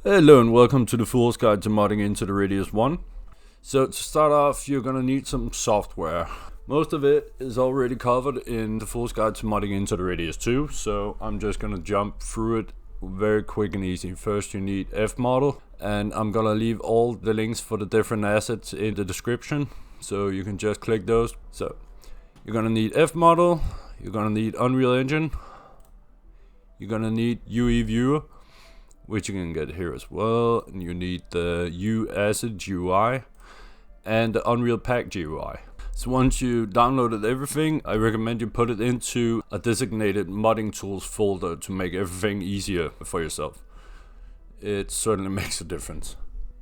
Hello and welcome to the Fool's Guide to Modding into the Radius 1. So to start off, you're gonna need some software. Most of it is already covered in the Fool's Guide to Modding into the Radius 2, so I'm just gonna jump through it very quick and easy. First you need F-Model, and I'm gonna leave all the links for the different assets in the description, so you can just click those. So you're gonna need F-Model, you're gonna need Unreal Engine, you're gonna need UE Viewer, which you can get here as well, and you need the U-Acid GUI and the Unreal Pack GUI. So once you downloaded everything, I recommend you put it into a designated modding tools folder to make everything easier for yourself. It certainly makes a difference.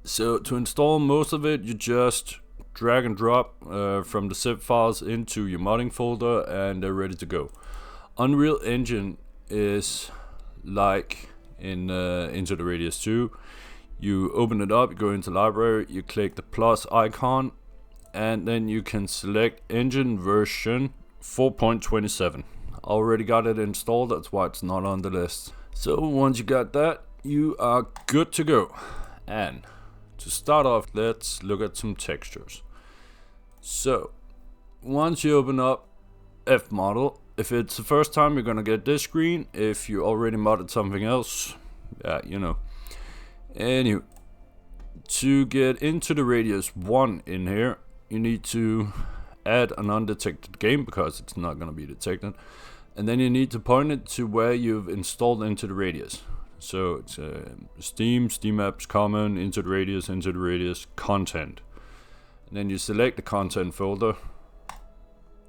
So to install most of it, you just drag and drop from the zip files into your modding folder and they're ready to go. Unreal Engine is like in Into the Radius 2. You open it up, you go into library, you click the plus icon, and then you can select engine version 4.27. Already got it installed, that's why it's not on the list. So once you got that, you are good to go. And to start off, let's look at some textures. So once you open up F-Model, if it's the first time, you're gonna get this screen. If you already modded something else, yeah, you know. Anyway, to get into the Radius 1 in here, you need to add an undetected game because it's not gonna be detected. And then you need to point it to where you've installed Into the Radius. So it's Steam Apps Common, Into the Radius, Content. And then you select the content folder,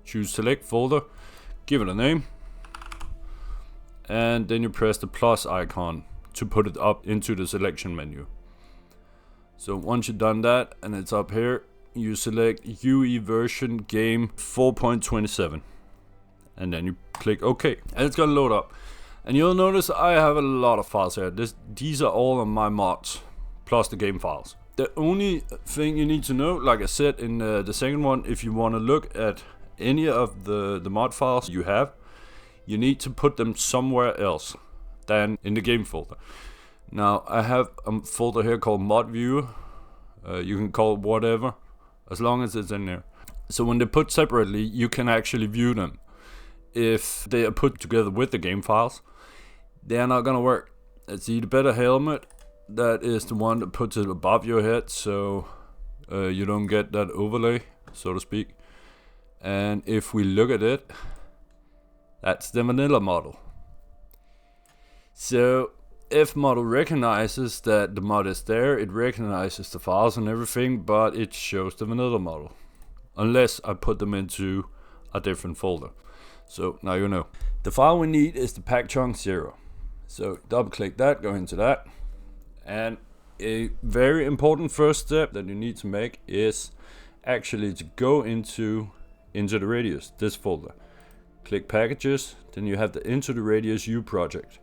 choose select folder, give it a name, and then you press the plus icon to put it up into the selection menu. So once you've done that and it's up here, you select UE version game 4.27 and then you click OK, and it's gonna load up. And you'll notice I have a lot of files here. These are all of my mods plus the game files. The only thing you need to know, like I said in the second one, if you want to look at any of the mod files you have, you need to put them somewhere else than in the game folder. Now I have a folder here called mod viewer. You can call it whatever as long as it's in there. So when they're put separately, you can actually view them. If they are put together with the game files, they're not gonna work. It's either better helmet, that is the one that puts it above your head, so you don't get that overlay, so to speak. And if we look at it, that's the vanilla model. So F-Model recognizes that the mod is there, it recognizes the files and everything, but it shows the vanilla model. Unless I put them into a different folder. So now you know. The file we need is the pack chunk 0. So double click that, go into that. And a very important first step that you need to make is actually to go into the Radius, this folder. Click packages, then you have the Into the Radius U project.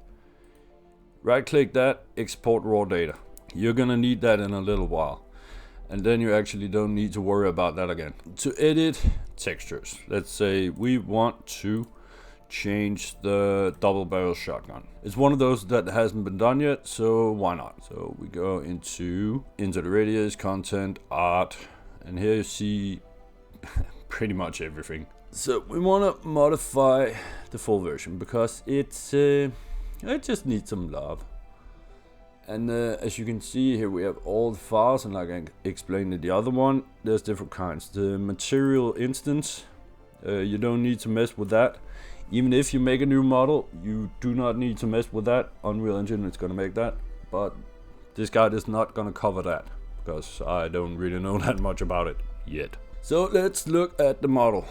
Right click that, export raw data. You're gonna need that in a little while. And then you actually don't need to worry about that again. To edit textures, let's say we want to change the double barrel shotgun. It's one of those that hasn't been done yet, so why not? So we go into the Radius, content, art, and here you see pretty much everything. So we want to modify the full version because it just needs some love. And as you can see here, we have all the files, and like I explained in the other one, there's different kinds. The material instance, you don't need to mess with that. Even if you make a new model, you do not need to mess with that. Unreal Engine is going to make that, but this guide is not going to cover that because I don't really know that much about it yet. So let's look at the model.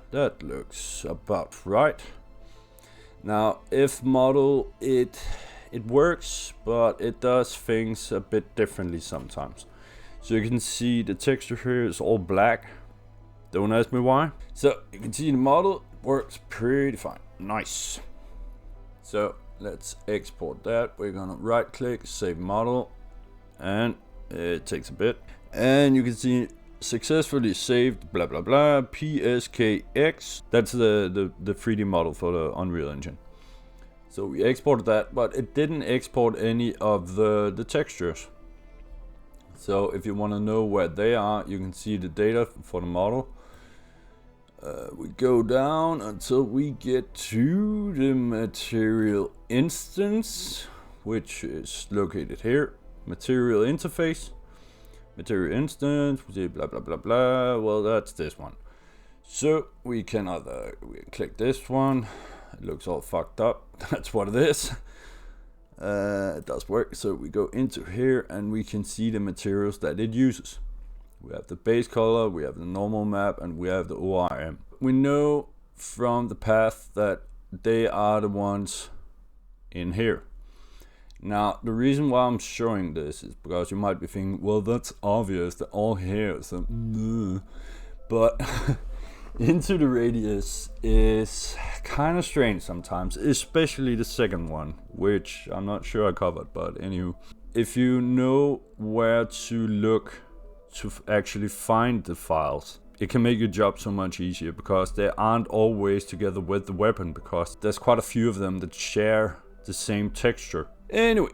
That looks about right. Now, if model, it works, but it does things a bit differently sometimes. So you can see the texture here is all black. Don't ask me why. So you can see the model works pretty fine. Nice. So let's export that. We're gonna right click, save model, and it takes a bit. And you can see successfully saved blah blah blah PSKX. That's the 3D model for the Unreal Engine. So we exported that, but it didn't export any of the textures. So if you want to know where they are, you can see the data for the model. We go down until we get to the material instance, which is located here. Material interface, material instance, blah blah blah blah. Well, that's this one. So we can either click this one. It looks all fucked up. That's what it is. It does work. So we go into here and we can see the materials that it uses. We have the base color, we have the normal map, and we have the ORM. We know from the path that they are the ones in here. Now, the reason why I'm showing this is because you might be thinking, well, that's obvious, they're all here. So, but Into the Radius is kind of strange sometimes, especially the second one, which I'm not sure I covered, but anywho. If you know where to look to actually find the files, it can make your job so much easier, because they aren't always together with the weapon, because there's quite a few of them that share the same texture. Anyway,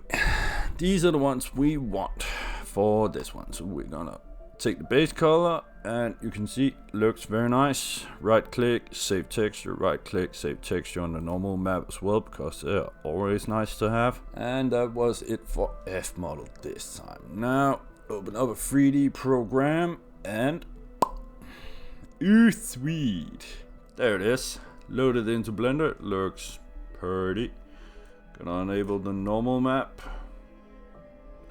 these are the ones we want for this one. So we're gonna take the base color, and you can see looks very nice. Right click, save texture, right click, save texture on the normal map as well, because they're always nice to have. And that was it for F model this time. Now open up a 3D program and ooh, sweet. There it is. Load it into Blender. Looks pretty. Gonna enable the normal map.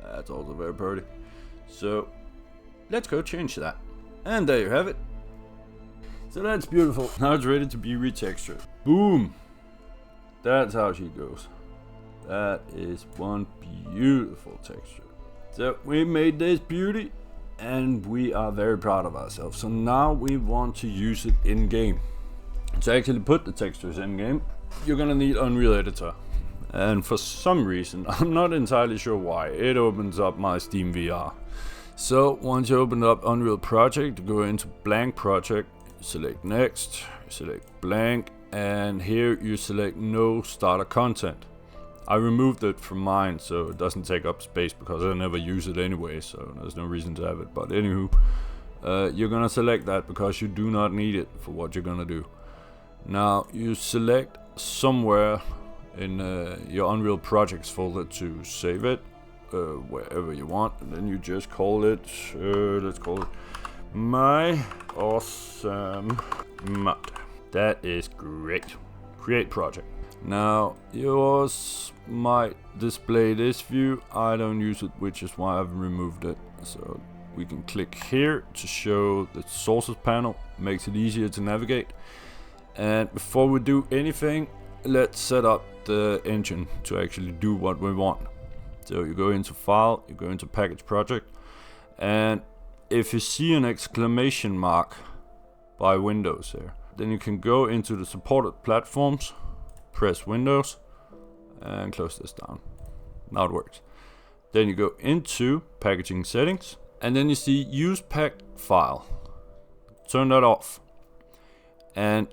That's also very pretty. So let's go change that. And there you have it. So that's beautiful. Now it's ready to be retextured. Boom. That's how she goes. That is one beautiful texture. So we made this beauty, and we are very proud of ourselves. So now we want to use it in game. To actually put the textures in game, you're gonna need Unreal Editor. And for some reason, I'm not entirely sure why, it opens up my Steam VR. So once you open up Unreal Project, go into blank project, select next, select blank, and here you select no starter content. I removed it from mine so it doesn't take up space, because I never use it anyway, so there's no reason to have it. But anywho, you're gonna select that because you do not need it for what you're gonna do. Now you select somewhere in your Unreal Projects folder to save it, wherever you want, and then you just call it, let's call it My Awesome Mod. That is great. Create project. Now yours might display this view. I don't use it, which is why I've removed it. So we can click here to show the sources panel. Makes it easier to navigate. And before we do anything, let's set up the engine to actually do what we want. So you go into File, you go into Package Project, and if you see an exclamation mark by Windows here, then you can go into the supported platforms, press Windows, and close this down. Now it works. Then you go into Packaging Settings, and then you see Use Pack File. Turn that off. And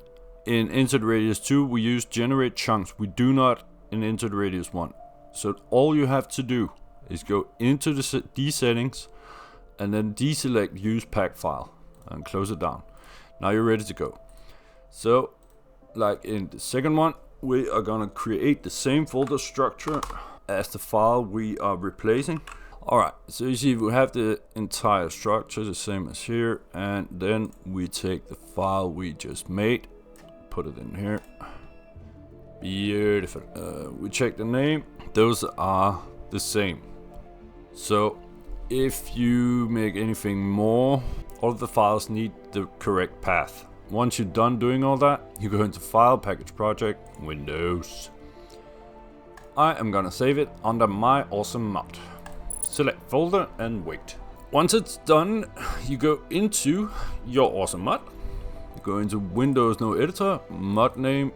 in Into the Radius 2, we use Generate Chunks. We do not in Into the Radius 1. So all you have to do is go into these settings, and then deselect Use Pack File, and close it down. Now you're ready to go. So, like in the second one, we are gonna create the same folder structure as the file we are replacing. Alright, so you see we have the entire structure the same as here, and then we take the file we just made, put it in here. Beautiful. We check the name. Those are the same. So if you make anything more, all of the files need the correct path. Once you're done doing all that, you go into File, Package Project, Windows. I am gonna save it under My Awesome Mod. Select folder and wait. Once it's done, you go into your Awesome Mod. You go into Windows No Editor, mod name.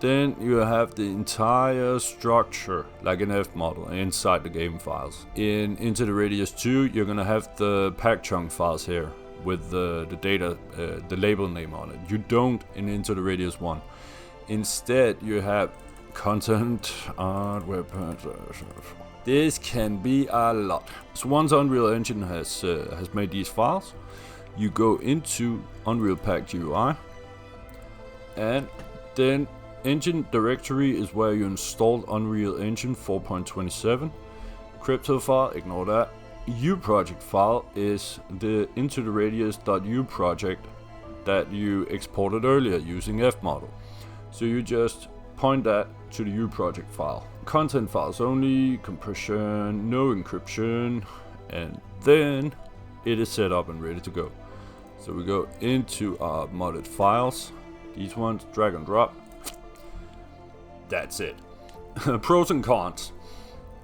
Then you have the entire structure, like an F model, inside the game files. In Into the Radius 2, you're gonna have the pack chunk files here with the data, the label name on it. You don't in Into the Radius 1. Instead, you have content, art, web. This can be a lot. So once Unreal Engine has made these files, you go into Unreal Pack GUI, and then engine directory is where you installed Unreal Engine 4.27. Crypto file, ignore that. U project file is the into the radius.u project that you exported earlier using fmodel. So you just point that to the U project file. Content files only, compression, no encryption, and then it is set up and ready to go. So we go into our modded files, these ones, drag and drop. That's it. Pros and cons.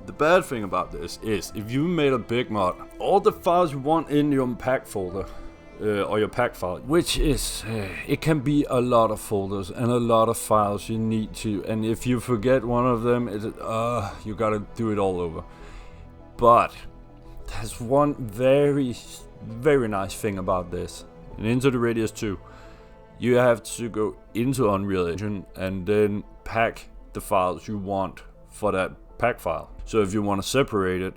The bad thing about this is if you made a big mod, all the files you want in your pack folder, or your pack file, which is, it can be a lot of folders and a lot of files you need to, and if you forget one of them, you gotta do it all over. But there's one very nice thing about this. And into the Radius 2, you have to go into Unreal Engine and then pack the files you want for that pack file. So if you want to separate it,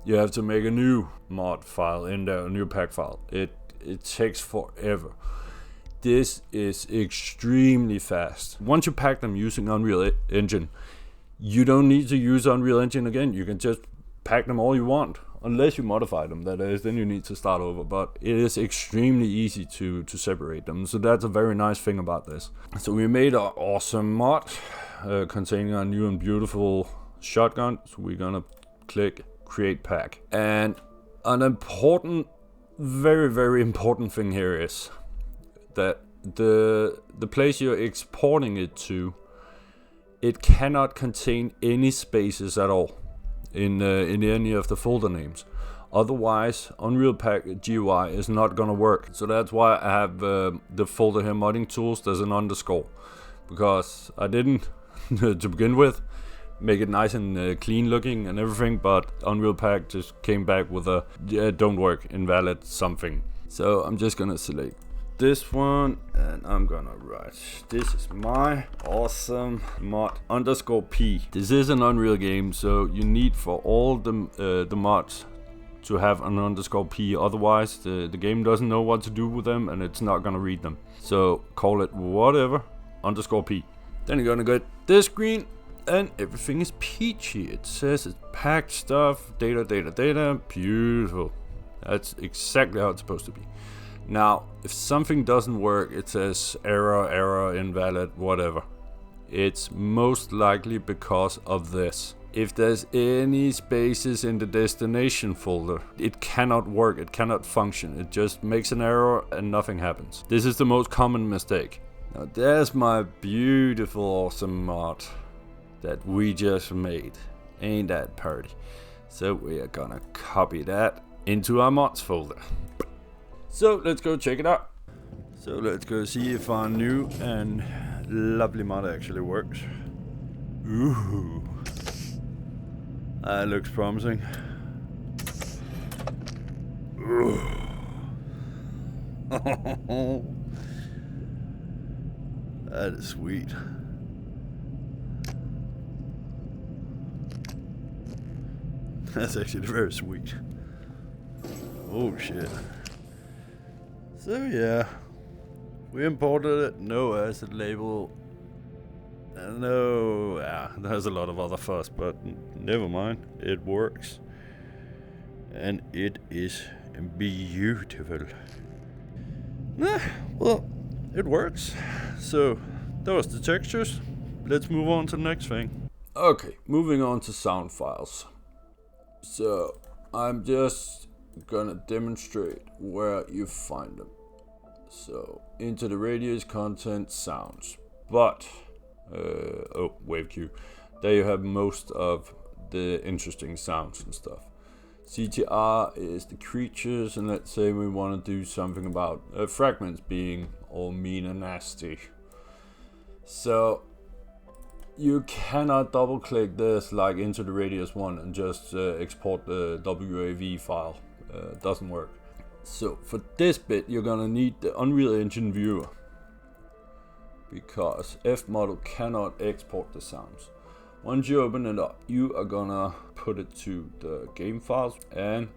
you have to make a new mod file in there, a new pack file. It takes forever. This is extremely fast. Once you pack them using Unreal Engine, you don't need to use Unreal Engine again. You can just pack them all you want, unless you modify them, that is, then you need to start over. But it is extremely easy to separate them, so that's a very nice thing about this. So we made an awesome mod containing a new and beautiful shotgun. So we're gonna click create pack, and an important, very important thing here is that the place you're exporting it to, it cannot contain any spaces at all in any of the folder names. Otherwise, Unreal Pack GUI is not gonna work. So that's why I have the folder here, modding tools. There's an underscore because I didn't to begin with make it nice and clean looking and everything, but Unreal Pack just came back with a don't work, invalid something. So I'm just gonna select this one and I'm gonna write, this is my awesome mod underscore P. This is an Unreal game, so you need for all the mods to have an underscore P, otherwise the game doesn't know what to do with them and it's not gonna read them. So call it whatever underscore P. Then you're gonna get this screen and everything is peachy. It says it's packed stuff, data, beautiful. That's exactly how it's supposed to be. Now, if something doesn't work, it says error, invalid, whatever. It's most likely because of this. If there's any spaces in the destination folder, it cannot work, it cannot function. It just makes an error and nothing happens. This is the most common mistake. Now there's my beautiful awesome mod that we just made. Ain't that pretty? So we are gonna copy that into our mods folder. So let's go check it out. So let's go see if our new and lovely mod actually works. Ooh, that looks promising. Ooh. That is sweet. That's actually very sweet. Oh shit. So yeah, we imported it, no asset label. No, there's a lot of other fuss, but never mind, it works. And it is beautiful. Well, it works. So, that was the textures. Let's move on to the next thing. Okay, moving on to sound files. So, I'm just gonna demonstrate where you find them. So, into the radius, content, sounds. But, wave queue. There you have most of the interesting sounds and stuff. CTR is the creatures, and let's say we want to do something about fragments being all mean and nasty. So you cannot double click this like into the radius one and just export the WAV file. Doesn't work. So for this bit you're gonna need the Unreal Engine viewer, because F-Model cannot export the sounds. Once you open it up, you are gonna put it to the game files, and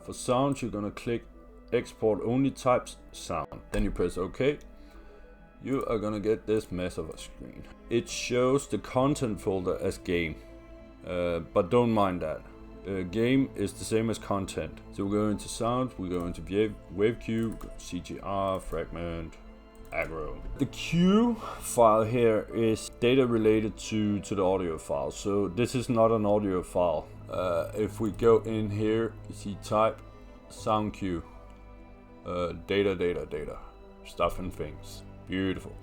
for sounds you're gonna click export only types sound. Then you press OK. You are gonna get this mess of a screen. It shows the content folder as game, but don't mind that. Game is the same as content. So we go into sounds, we go into wave queue, CTR, fragment, aggro. The queue file here is data related to the audio file. So this is not an audio file. If we go in here, you see type, sound queue, data, stuff and things. Beautiful.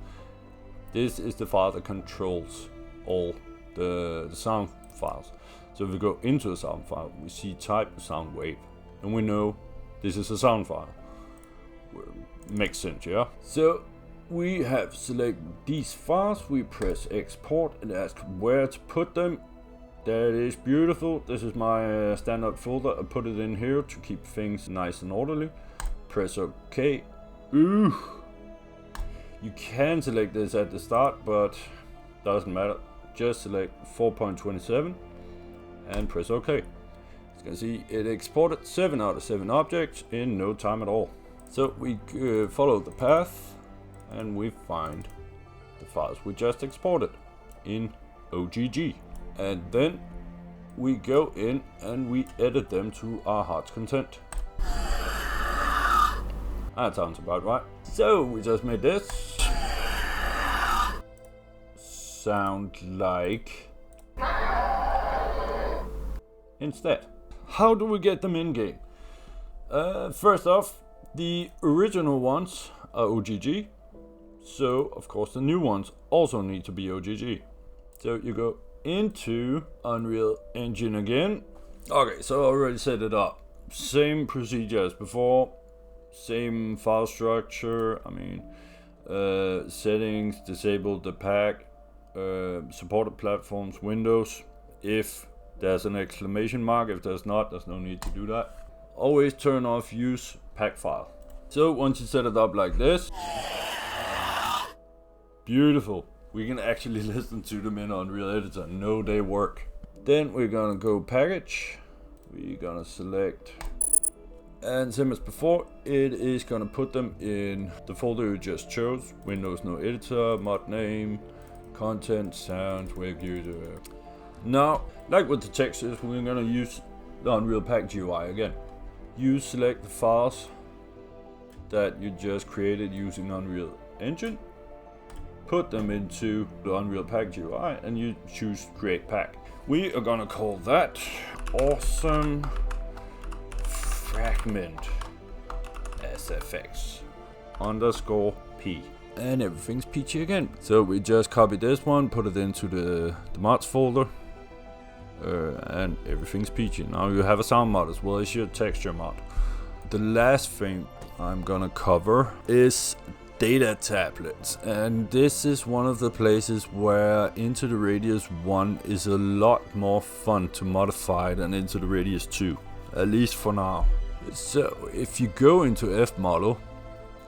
This is the file that controls all the sound files. So if we go into a sound file, we see type sound wave, and we know this is a sound file. Makes sense, yeah? So we have selected these files, we press export and ask where to put them. That is beautiful. This is my standard folder. I put it in here to keep things nice and orderly. Press OK. Ooh. You can select this at the start, but doesn't matter. Just select 4.27 and press OK. As you can see, it exported 7 out of 7 objects in no time at all. So we follow the path and we find the files we just exported in OGG. And then we go in and we edit them to our heart's content. That sounds about right. So we just made this sound like instead. How do we get them in game? First off, the original ones are OGG, so of course the new ones also need to be OGG. So you go into Unreal Engine again. Okay, so I already set it up. Same procedure as before, same file structure. Settings, disable the pack, supported platforms, Windows. If there's an exclamation mark, if there's not, there's no need to do that. Always turn off use pack file. So once you set it up like this, beautiful. We can actually listen to them in Unreal Editor. No, they work. Then we're gonna go package. We're gonna select, and same as before, it is gonna put them in the folder you just chose. Windows no editor, mod name, content, sound, web user. Now, like with the textures, we're gonna use the Unreal Package UI again. You select the files that you just created using Unreal Engine, put them into the Unreal Package UI, and you choose Create Pack. We are gonna call that Awesome Fragment SFX _P. And everything's peachy again. So we just copy this one, put it into the mods folder, and everything's peachy. Now you have a sound mod as well as your texture mod. The last thing I'm gonna cover is data tablets, and this is one of the places where Into the Radius 1 is a lot more fun to modify than Into the Radius 2, at least for now. So if you go into F-Model,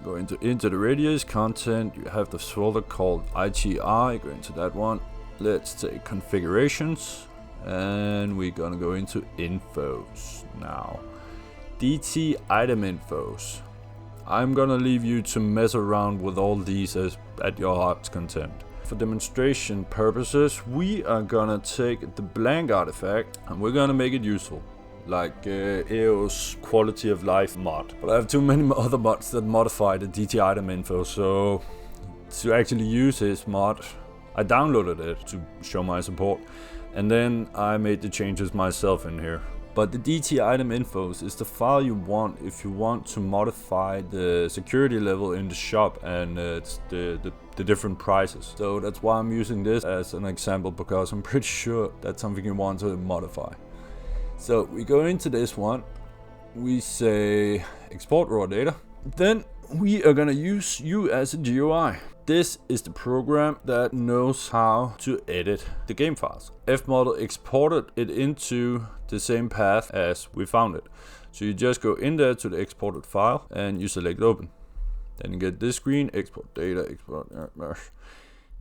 go into the Radius content, you have the folder called ITR, go into that one. Let's take configurations, and we're gonna go into infos now. DT item infos. I'm gonna leave you to mess around with all these at your heart's content. For demonstration purposes, we are gonna take the blank artifact and we're gonna make it useful, like EOS quality of life mod. But I have too many other mods that modify the DT item info, so to actually use this mod, I downloaded it to show my support, and then I made the changes myself in here. But the DT item infos is the file you want if you want to modify the security level in the shop and the different prices. So that's why I'm using this as an example, because I'm pretty sure that's something you want to modify. So we go into this one, we say export raw data, then we are gonna use you as a GUI. This is the program that knows how to edit the game files. F-Model exported it into the same path as we found it. So you just go in there to the exported file and you select open. Then you get this screen, export data, export.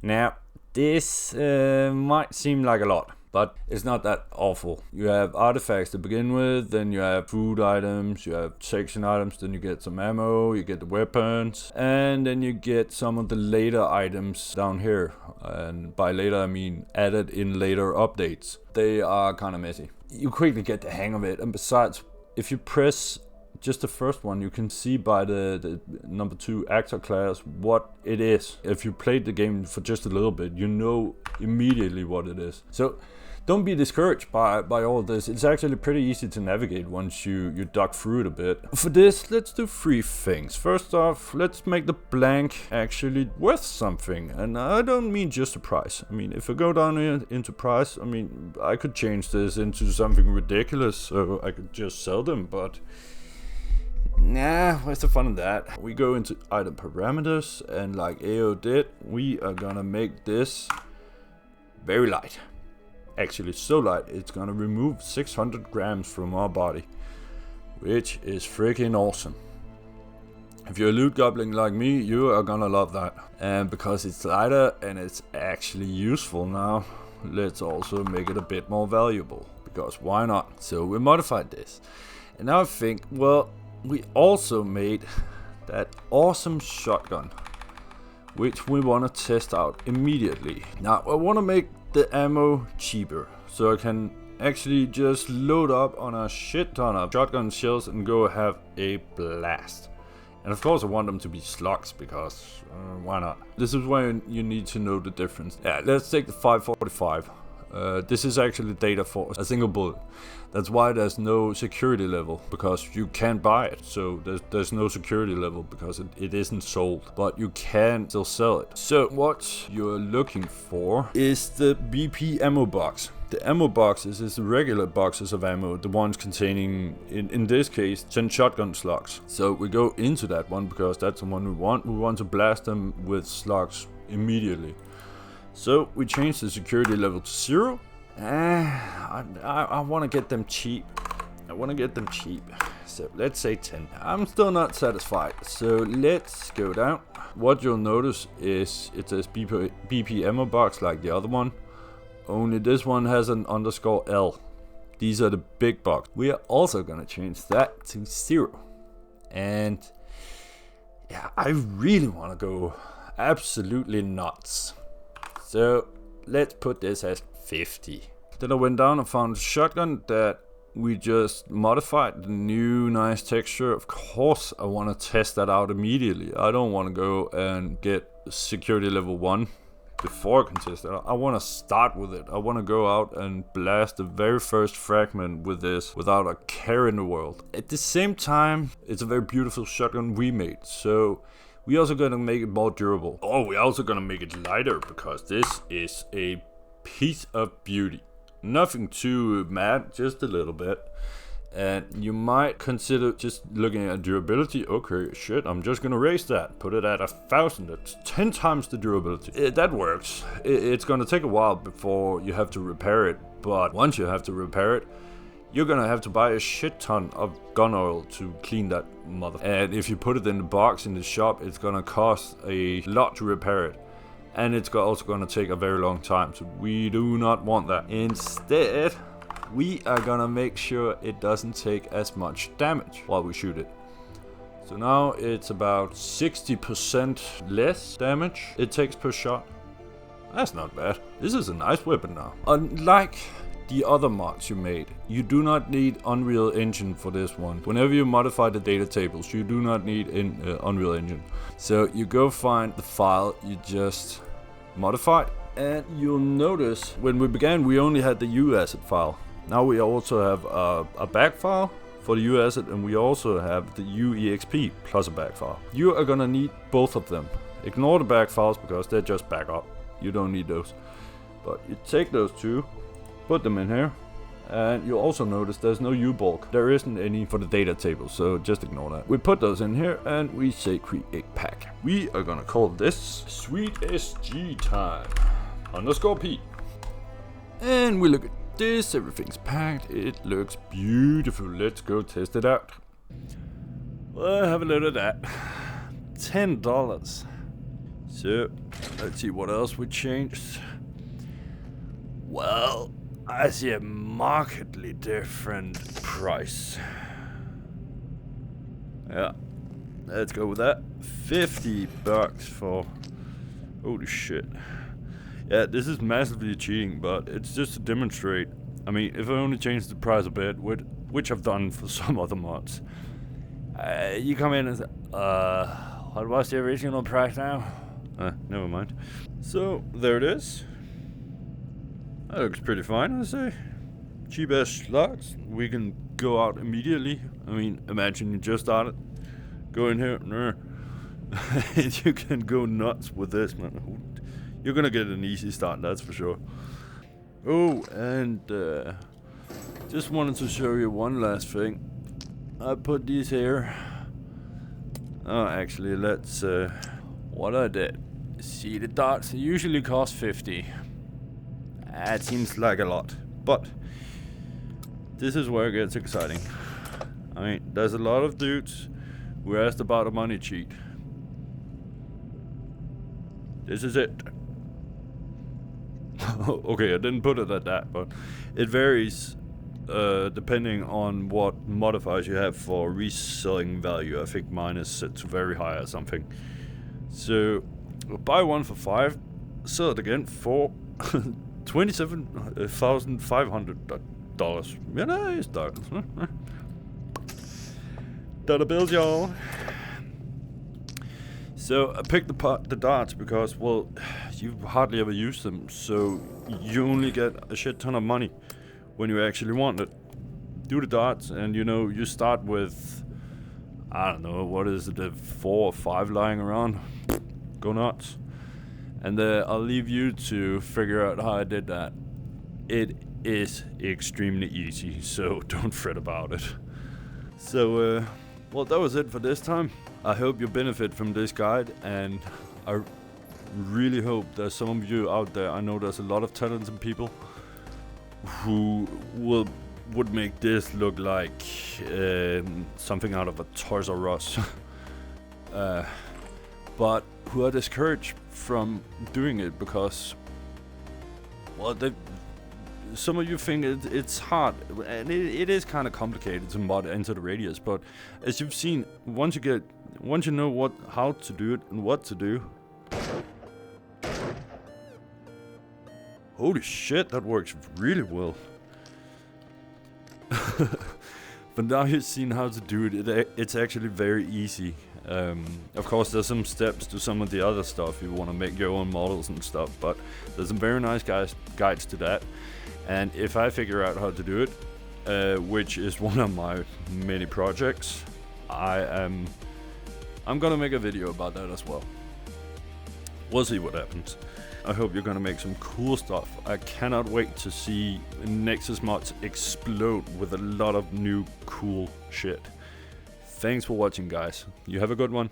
Now, this might seem like a lot, but it's not that awful. You have artifacts to begin with, then you have food items, you have section items, then you get some ammo, you get the weapons, and then you get some of the later items down here. And by later I mean added in later updates. They are kind of messy. You quickly get the hang of it, and besides, if you press just the first one, you can see by the number 2 actor class what it is. If you played the game for just a little bit, you know immediately what it is. So don't be discouraged by all this. It's actually pretty easy to navigate once you duck through it a bit. For this, let's do 3 things. First off, let's make the blank actually worth something. And I don't mean just the price. I mean, if I go down here into price, I mean, I could change this into something ridiculous, so I could just sell them, but nah, what's the fun of that? We go into item parameters, and like AO did, we are gonna make this very light. Actually so light, it's gonna remove 600 grams from our body, which is freaking awesome. If you're a loot goblin like me, you are gonna love that. And because it's lighter and it's actually useful now, let's also make it a bit more valuable, because why not? So we modified this, and now I think, well, we also made that awesome shotgun, which we want to test out immediately. Now I want to make the ammo cheaper, so I can actually just load up on a shit ton of shotgun shells and go have a blast. And of course I want them to be slugs, because why not? This is where you need to know the difference. Yeah, let's take the 545. This is actually data for a single bullet. That's why there's no security level, because you can't buy it. So there's no security level because it isn't sold, but you can still sell it. So what you're looking for is the BP ammo box. The ammo boxes is the regular boxes of ammo, the ones containing, in this case, 10 shotgun slugs. So we go into that one because that's the one we want. We want to blast them with slugs immediately. So we change the security level to 0. I want to get them cheap. So let's say 10. I'm still not satisfied. So let's go down. What you'll notice is it says BP ammo box like the other one. Only this one has an _L. These are the big box. We are also going to change that to 0. And yeah, I really want to go absolutely nuts. So let's put this as 50. Then I went down and found a shotgun that we just modified, the new nice texture. Of course I want to test that out immediately. I don't want to go and get security level 1 before I can test it out. I want to start with it. I want to go out and blast the very first fragment with this without a care in the world. At the same time, it's a very beautiful shotgun we made, so we're also gonna make it more durable. Oh, we're also gonna make it lighter, because this is a piece of beauty. Nothing too mad, just a little bit. And you might consider just looking at durability. Okay, shit, I'm just gonna raise that. Put it at 1,000. That's 10 times the durability. That works. It's gonna take a while before you have to repair it. But once you have to repair it, you're gonna have to buy a shit ton of gun oil to clean that mother. And if you put it in the box in the shop, it's gonna cost a lot to repair it. And it's also gonna take a very long time, so we do not want that. Instead, we are gonna make sure it doesn't take as much damage while we shoot it. So now it's about 60% less damage it takes per shot. That's not bad. This is a nice weapon now. Unlike the other mods you made, you do not need Unreal Engine for this one. Whenever you modify the data tables, you do not need Unreal Engine. So you go find the file you just modified, and you'll notice when we began we only had the U asset file. Now we also have a back file for the U asset, and we also have the UEXP plus a back file. You are gonna need both of them. Ignore the back files because they're just backup. You don't need those. But you take those two, put them in here, and you'll also notice there's no U-bulk. There isn't any for the data table, so just ignore that. We put those in here and we say create pack. We are gonna call this Sweet SG Time _P. And we look at this, everything's packed, it looks beautiful. Let's go test it out. Well, have a look at that. $10. So, let's see what else we changed. Well, I see a markedly different price. Yeah, let's go with that. $50 for... Holy shit. Yeah, this is massively cheating, but it's just to demonstrate. I mean, if I only change the price a bit, which I've done for some other mods, you come in and say, what was the original price now? Never mind. So, there it is. That looks pretty fine, I say. Cheap ass slots. We can go out immediately. I mean, imagine you just started. Go in here. You can go nuts with this, man. You're gonna get an easy start, that's for sure. Oh, and just wanted to show you one last thing. I put these here. Oh, actually, let's... what I did. See, the darts usually cost 50. That seems like a lot, but this is where it gets exciting. I mean, there's a lot of dudes who asked about a money cheat. This is it. Okay, I didn't put it at that, but it varies depending on what modifiers you have for reselling value. I think mine is set to very high or something. So, buy one for 5, sell it again for $27,500. Yeah, nice dollars. Dollar bills, y'all. So I picked the darts because, well, you hardly ever use them, so you only get a shit ton of money when you actually want it. Do the darts, and you start with, I don't know, what is it, 4 or 5 lying around. Go nuts. And I'll leave you to figure out how I did that. It is extremely easy, so don't fret about it. So, well, that was it for this time. I hope you benefit from this guide, and I really hope there's some of you out there. I know there's a lot of talented people who would make this look like something out of a Toys R Us. But who are discouraged from doing it because, well, some of you think it's hard, and it is kind of complicated to mod Enter the Radius. But as you've seen, once you know how to do it and what to do. Holy shit, that works really well. But now you've seen how to do it, it's actually very easy. Of course, there's some steps to some of the other stuff. You want to make your own models and stuff, but there's some very nice guides to that. And if I figure out how to do it, which is one of my many projects, I'm gonna make a video about that as well. We'll see what happens. I hope you're gonna make some cool stuff. I cannot wait to see Nexus mods explode with a lot of new cool shit. Thanks for watching, guys. You have a good one.